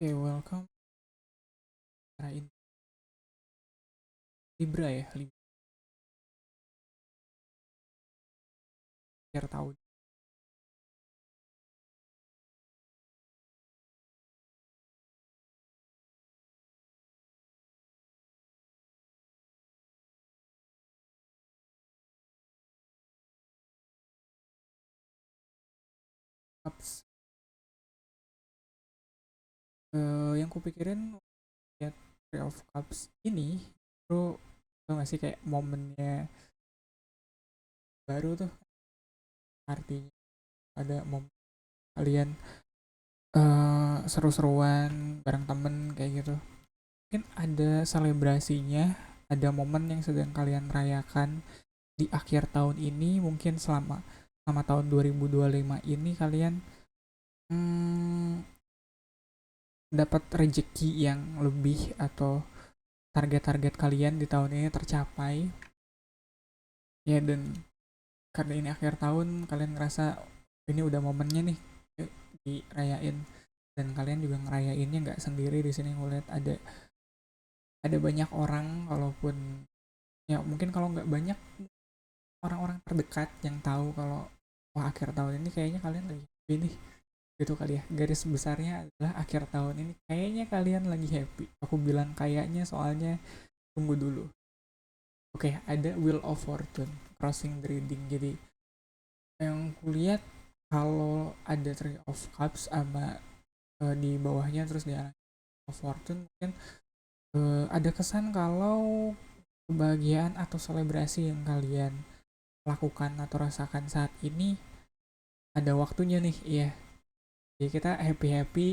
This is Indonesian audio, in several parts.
Oke, welcome. Ini Libra ya, Libra akhir tahun. Cups. Yang kupikirin lihat Three of Cups ini, bro, tau gak sih kayak momennya baru tuh, artinya ada momen kalian seru-seruan bareng temen kayak gitu. Mungkin ada selebrasinya, ada momen yang sedang kalian rayakan di akhir tahun ini, mungkin selama tahun 2025 ini kalian hmm, dapat rejeki yang lebih atau target-target kalian di tahun ini tercapai ya, dan karena ini akhir tahun kalian ngerasa ini udah momennya nih, dirayain, dan kalian juga ngerayainnya nggak sendiri. Di sini ngeliat ada banyak orang, walaupun ya mungkin kalau nggak banyak orang-orang terdekat yang tahu kalau wah akhir tahun ini kayaknya kalian lagi happy nih, gitu kali ya. Garis besarnya adalah akhir tahun ini kayaknya kalian lagi happy. Aku bilang kayaknya soalnya tunggu dulu. Oke, ada Wheel of Fortune crossing the reading. Jadi yang kulihat kalau ada Three of Cups sama di bawahnya terus di of Fortune, mungkin ada kesan kalau kebahagiaan atau selebrasi yang kalian lakukan atau rasakan saat ini ada waktunya nih. Iya, jadi kita happy happy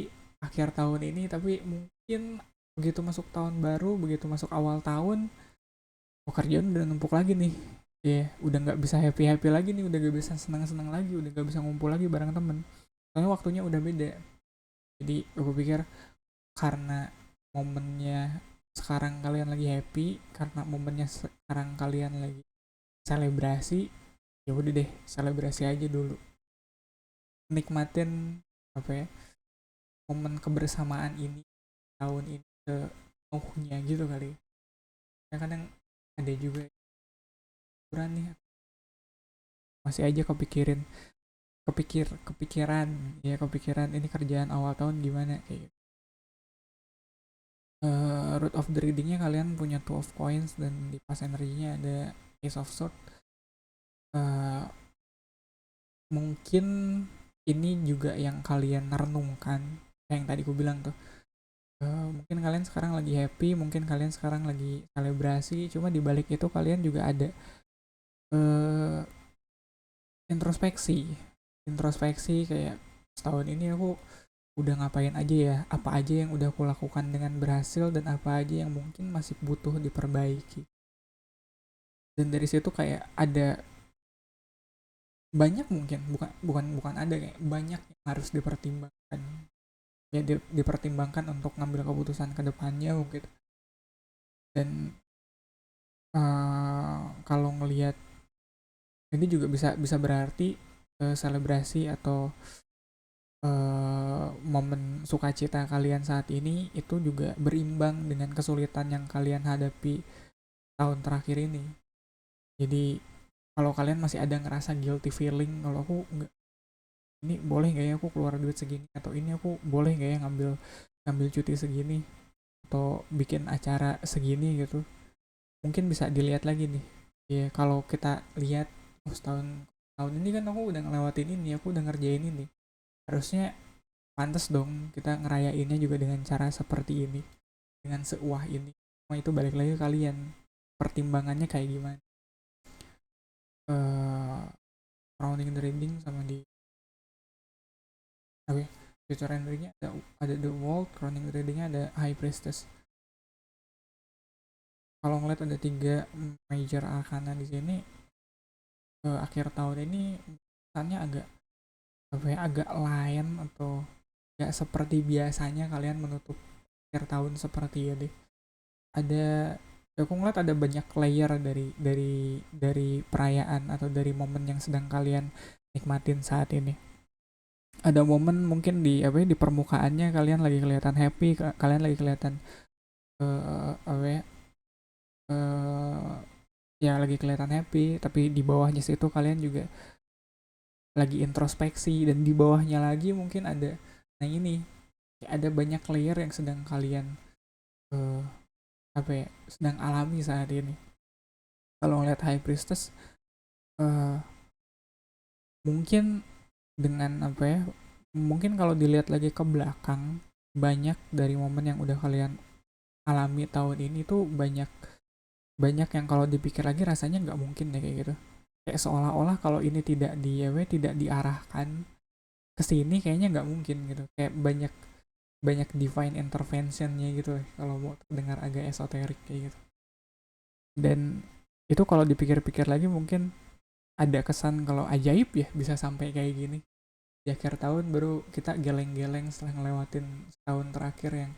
akhir tahun ini, tapi mungkin begitu masuk tahun baru, begitu masuk awal tahun, pekerjaan udah numpuk lagi nih. Udah nggak bisa happy happy lagi nih, udah gak bisa senang senang lagi, udah gak bisa ngumpul lagi bareng temen, soalnya waktunya udah beda. Jadi aku pikir karena momennya sekarang kalian lagi happy, karena momennya sekarang kalian lagi selebrasi, ya udah deh selebrasi aja dulu, nikmatin apa ya, momen kebersamaan ini tahun ini sepenuhnya gitu kali ya. Kadang ada juga kurang nih, masih aja kepikiran ya, kepikiran ini kerjaan awal tahun gimana kayak gitu. Root of the readingnya kalian punya two of coins, dan di pas energinya ada ace of sword. uh, Mungkin ini juga yang kalian renungkan, yang tadi aku bilang tuh. Mungkin kalian sekarang lagi happy, mungkin kalian sekarang lagi selebrasi, cuma di balik itu kalian juga ada uh, introspeksi introspeksi kayak setahun ini aku udah ngapain aja ya, apa aja yang udah aku lakukan dengan berhasil, dan apa aja yang mungkin masih butuh diperbaiki. Dan dari situ kayak ada banyak, mungkin bukan bukan bukan ada, kayak banyak yang harus dipertimbangkan ya, dipertimbangkan untuk ngambil keputusan ke depannya mungkin. Dan kalau ngelihat ini juga bisa bisa berarti selebrasi atau momen sukacita kalian saat ini itu juga berimbang dengan kesulitan yang kalian hadapi tahun terakhir ini. Jadi kalau kalian masih ada ngerasa guilty feeling, kalau aku nggak, ini boleh nggak ya aku keluar duit segini, atau ini aku boleh nggak ya ngambil ngambil cuti segini, atau bikin acara segini gitu, mungkin bisa dilihat lagi nih. Ya kalau kita lihat, oh setahun tahun ini kan aku udah ngelewatin ini, aku udah ngerjain ini, harusnya pantas dong kita ngerayainnya juga dengan cara seperti ini, dengan seuah ini. Cuma itu balik lagi ke kalian, pertimbangannya kayak gimana. uh, Rounding the reading sama di oke, future endingnya ada the world, crowning the readingnya ada high priestess. Kalau ngeliat ada tiga major arcana di sini, akhir tahun ini kesannya agak apa ya, agak lain, atau gak seperti biasanya kalian menutup akhir tahun seperti ya deh. Ada, aku ngeliat ada banyak layer dari perayaan atau dari momen yang sedang kalian nikmatin saat ini. ada momen mungkin di apa ya, di permukaannya kalian lagi kelihatan happy, kalian lagi kelihatan apa ya, eh, ya lagi kelihatan happy, tapi di bawahnya situ kalian juga lagi introspeksi, dan di bawahnya lagi mungkin ada, nah ini ada banyak layer yang sedang kalian eh, apa ya, sedang alami saat ini. Kalau ngeliat High Priestess, eh, mungkin dengan apa ya, mungkin kalau dilihat lagi ke belakang, banyak dari momen yang udah kalian alami tahun ini tuh banyak banyak yang kalau dipikir lagi rasanya nggak mungkin ya kayak gitu. Kayak seolah-olah kalau ini tidak di ya tidak diarahkan ke sini kayaknya nggak mungkin gitu. Kayak banyak banyak divine interventionnya gitu kalau mau dengar agak esoterik kayak gitu. Dan itu kalau dipikir-pikir lagi mungkin ada kesan kalau ajaib ya bisa sampai kayak gini. Di akhir tahun baru kita geleng-geleng setelah ngelewatin tahun terakhir yang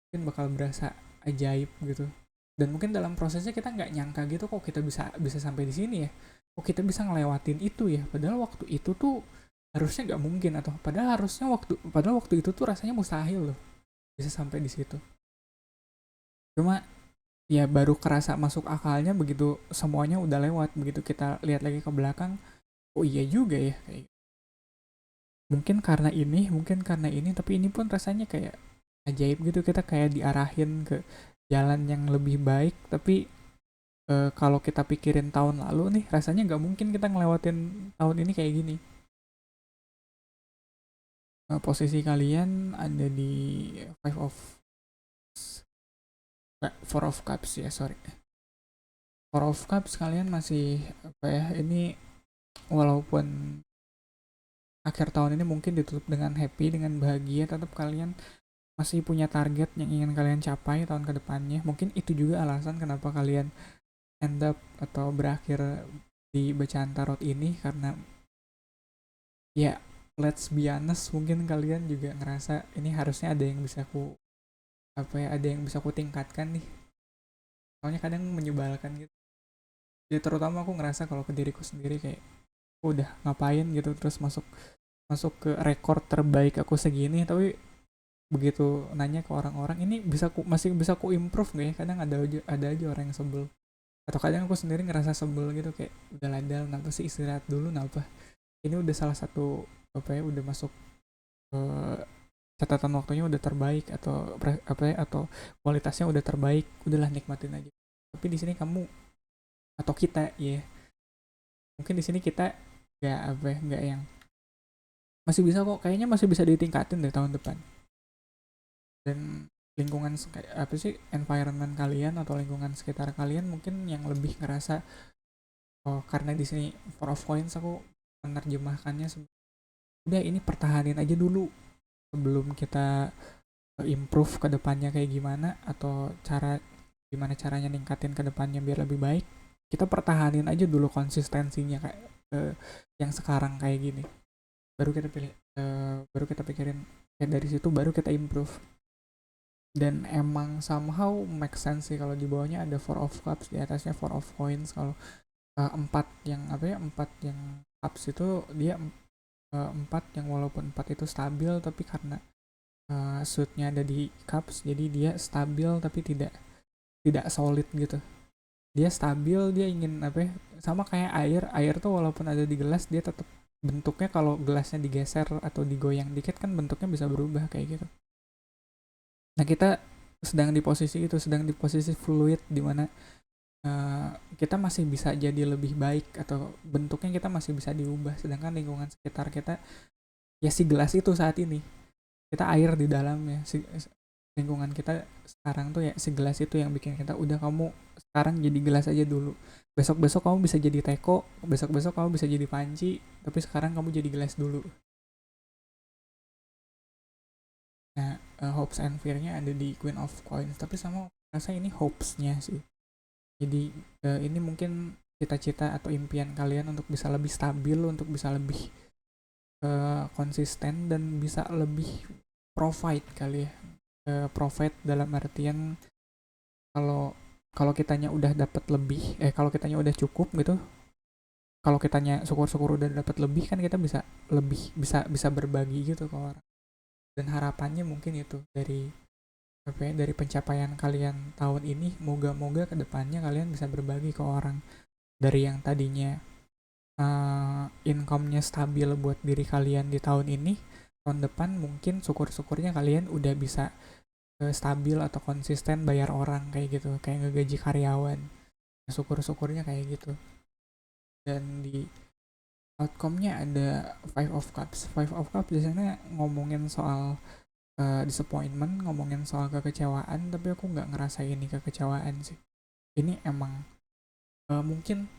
mungkin bakal berasa ajaib gitu. Dan mungkin dalam prosesnya kita nggak nyangka gitu kok kita bisa bisa sampai di sini ya, kok kita bisa ngelewatin itu ya, padahal waktu itu tuh harusnya nggak mungkin, atau padahal waktu itu tuh rasanya mustahil loh bisa sampai di situ. Cuma ya baru kerasa masuk akalnya begitu semuanya udah lewat, begitu kita lihat lagi ke belakang, oh iya juga ya kayak gitu. Mungkin karena ini, tapi ini pun rasanya kayak ajaib gitu, kita kayak diarahin ke jalan yang lebih baik. Tapi kalau kita pikirin tahun lalu nih, rasanya nggak mungkin kita ngelewatin tahun ini kayak gini. Posisi kalian ada di five of four of cups ya, sorry, four of cups. Kalian masih apa ya, ini walaupun akhir tahun ini mungkin ditutup dengan happy, dengan bahagia, tetap kalian masih punya target yang ingin kalian capai tahun kedepannya. Mungkin itu juga alasan kenapa kalian end up atau berakhir di bacaan tarot ini, karena ya let's be honest, mungkin kalian juga ngerasa ini harusnya ada yang bisa ku apa ya, ada yang bisa ku tingkatkan nih. Soalnya kadang menyebalkan gitu. Ya terutama aku ngerasa kalau ke diriku sendiri kayak aku udah ngapain gitu, terus masuk masuk ke rekor terbaik aku segini, tapi begitu nanya ke orang-orang ini masih bisa ku improve gak ya, kadang ada aja orang yang sebel, atau kadang aku sendiri ngerasa sebel gitu kayak udah ladal, kenapa sih istirahat dulu, kenapa ini udah salah satu apa ya, udah masuk ke catatan waktunya udah terbaik, atau apa ya, atau kualitasnya udah terbaik, udahlah nikmatin aja. Tapi di sini kamu atau kita ya, mungkin di sini kita nggak apa ya, nggak yang masih bisa kok, kayaknya masih bisa ditingkatin deh tahun depan. Dan lingkungan apa sih, environment kalian atau lingkungan sekitar kalian mungkin yang lebih ngerasa, oh karena di sini four of coins aku menerjemahkannya udah ini pertahanin aja dulu sebelum kita improve ke depannya kayak gimana, atau gimana caranya ningkatin ke depannya biar lebih baik. Kita pertahanin aja dulu konsistensinya kayak yang sekarang kayak gini. Baru kita baru kita pikirin kayak dari situ baru kita improve. Dan emang somehow make sense sih kalau di bawahnya ada four of cups, di atasnya four of coins. Kalau empat yang apa ya, empat yang cups itu dia empat yang walaupun empat itu stabil, tapi karena suitnya ada di cups jadi dia stabil tapi tidak tidak solid gitu. Dia stabil, dia ingin apa ya, sama kayak air tuh walaupun ada di gelas dia tetap bentuknya, kalau gelasnya digeser atau digoyang dikit kan bentuknya bisa berubah kayak gitu. Nah kita sedang di posisi fluid, di mana kita masih bisa jadi lebih baik, atau bentuknya kita masih bisa diubah, sedangkan lingkungan sekitar kita ya si gelas itu saat ini, kita air di dalamnya. Lingkungan kita sekarang tuh ya si gelas itu yang bikin kita, udah kamu sekarang jadi gelas aja dulu, besok-besok kamu bisa jadi teko, besok-besok kamu bisa jadi panci, tapi sekarang kamu jadi gelas dulu. Nah hopes and fear-nya ada di Queen of Coins, tapi sama rasa ini hopes-nya sih. Jadi ini mungkin cita-cita atau impian kalian untuk bisa lebih stabil, untuk bisa lebih konsisten, dan bisa lebih provide kali ya. Provide dalam artian kalau kalau kitanya udah dapat lebih, kalau kitanya udah cukup gitu, kalau kitanya syukur-syukur udah dapat lebih kan kita bisa lebih bisa bisa berbagi gitu ke orang. Dan harapannya mungkin itu dari apa ya, dari pencapaian kalian tahun ini, moga-moga kedepannya kalian bisa berbagi ke orang, dari yang tadinya income-nya stabil buat diri kalian di tahun ini, tahun depan mungkin syukur-syukurnya kalian udah bisa stabil atau konsisten bayar orang kayak gitu, kayak ngegaji karyawan. Syukur-syukurnya kayak gitu. Dan di outcome-nya ada Five of Cups. Five of Cups di sana ngomongin soal disappointment, ngomongin soal kekecewaan, tapi aku nggak ngerasain ini kekecewaan sih. Ini emang mungkin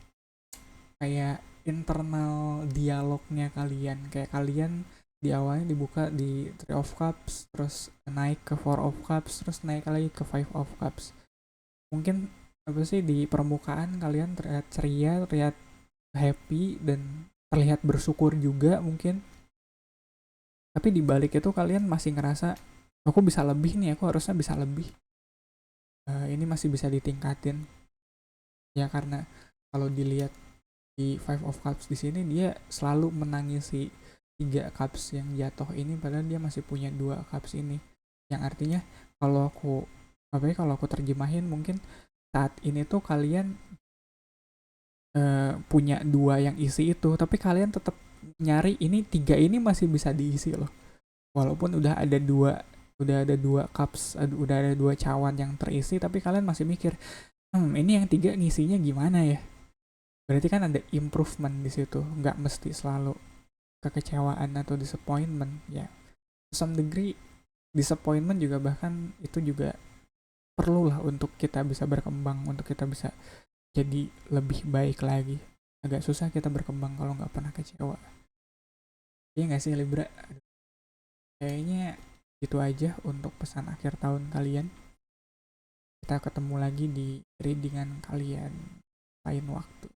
kayak internal dialognya kalian, kayak kalian di awalnya dibuka di Three of Cups, terus naik ke Four of Cups, terus naik lagi ke Five of Cups. Mungkin apa sih, di permukaan kalian terlihat ceria, terlihat happy, dan terlihat bersyukur juga mungkin, tapi di balik itu kalian masih ngerasa aku bisa lebih nih, aku harusnya bisa lebih. Ini masih bisa ditingkatin ya, karena kalau dilihat di Five of Cups di sini dia selalu menangisi 3 cups yang jatuh ini, padahal dia masih punya 2 cups ini, yang artinya kalau aku apa ya, kalau aku terjemahin mungkin saat ini tuh kalian punya 2 yang isi itu, tapi kalian tetap nyari ini 3 ini masih bisa diisi loh, walaupun udah ada 2 cups, udah ada 2 cawan yang terisi, tapi kalian masih mikir ini yang 3 ngisinya gimana ya. Berarti kan ada improvement di situ, nggak mesti selalu kekecewaan atau disappointment ya. To some degree disappointment juga, bahkan itu juga perlu lah untuk kita bisa berkembang, untuk kita bisa jadi lebih baik lagi. Agak susah kita berkembang kalau nggak pernah kecewa. Iya nggak sih Libra? Kayaknya itu aja untuk pesan akhir tahun kalian. Kita ketemu lagi di readingan kalian lain waktu.